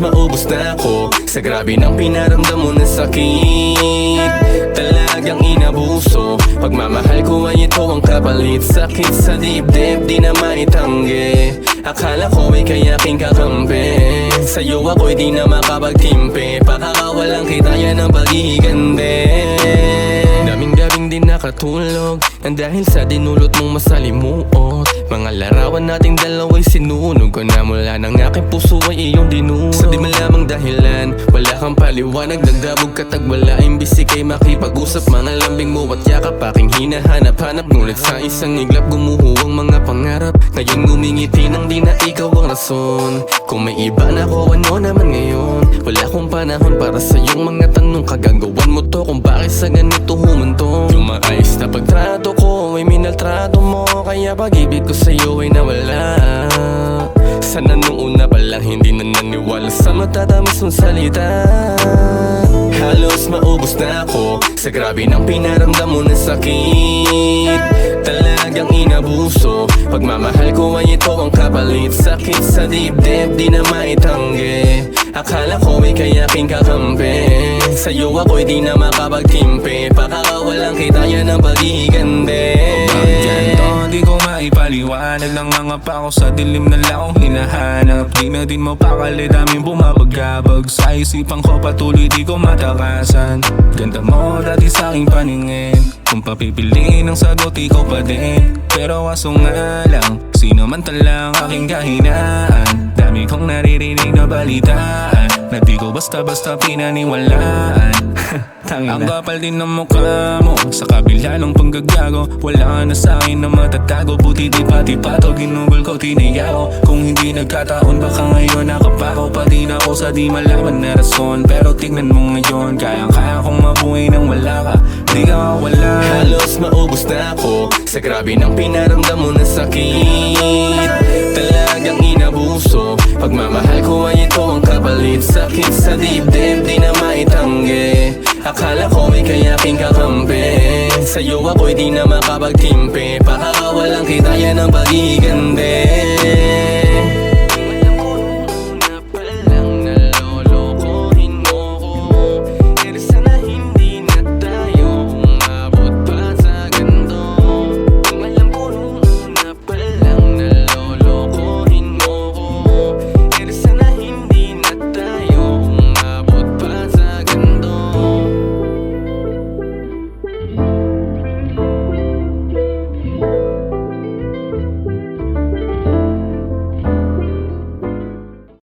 maubos na ako sa grabe ng pinaramdam mo na sakit. Talagang inabuso, pagmamahal ko ay ito ang kapalit. Sakit sa dibdib, di na maitanggi. Akala ko ay kayaking kakampi. Sa'yo ako'y di na makapagtimpi. Pakakawalang kita yan ang pag-igande. Daming-daming din nakatulog nang dahil sa dinulot mong masalimuot. Mga larawan nating dalawa'y sinunog ko na mula ng aking puso ay iyong dinurog. Sa di malamang dahilan, wala kang paliwanag. Nagdabog ka tagwala, imbis ika'y makipag-usap. Mga lambing mo at yakap aking hinahanap-hanap. Ngunit sa isang iglap gumuho ang mga pangarap. Ngayon ngumingiti nang di na ikaw ang rason. Kung may iba na ako, ano naman ngayon? Wala akong panahon para sa iyong mga tanong. Kagagawan mo to kung bakit sa ganito humantong. Yung maayos na pagtrato ko ay minaltrato mo. Kaya pag-ibig ko sa'yo ay nawala. Sana nung una pa lang hindi na naniwala sa matatamis mong salita. Halos maubos na ako sa grabe ng pinaramdam mo na sakit. Talagang inabuso, pagmamahal ko ay ito ang kapalit. Sakit sa dibdib, di na maitanggi. Akala ko ay kayaking kakampi. Sa'yo ako'y di na makapagtimpi. Pakakawalang kita yan ang pag-igande. Ganto, di ko maipaliwanag. Nangangapa ako sa dilim na laong hinahanap. Di na din mapakali, daming bumabagabag. Sa isipan ko patuloy di ko matakasan. Ganda mo dati sa aking paningin. Kung papipiliin ang sagot, ikaw pa din. Pero aso nga lang, sino man talang aking kahinaan. Dami kong naririnig na balitaan na di ko basta-basta pinaniwalaan. Ang kapal din ng mukha mo sa kabila ng panggagago. Wala ka na sa'kin na matatago. Buti di pati pato, ginugol ko, tiniyaw. Kung hindi nagkataon, baka ngayon nakapako pa din ako sa di malaman na rason. Pero tignan mo ngayon, kayang-kaya kong mabuhay nang wala ka. Di ka wala. Halos maubos na ako sa grabe ng pinaramdam mo na sakit. Talagang inabuso, pagmamahal ko ay ito ang kapalit. Sakit sa dibdib, di na maitanggi. Akala ko ay kayaking kakampi. Sa'yo ako'y di na makapagtimpi. Pakakawalang kita yan ang pag-igande.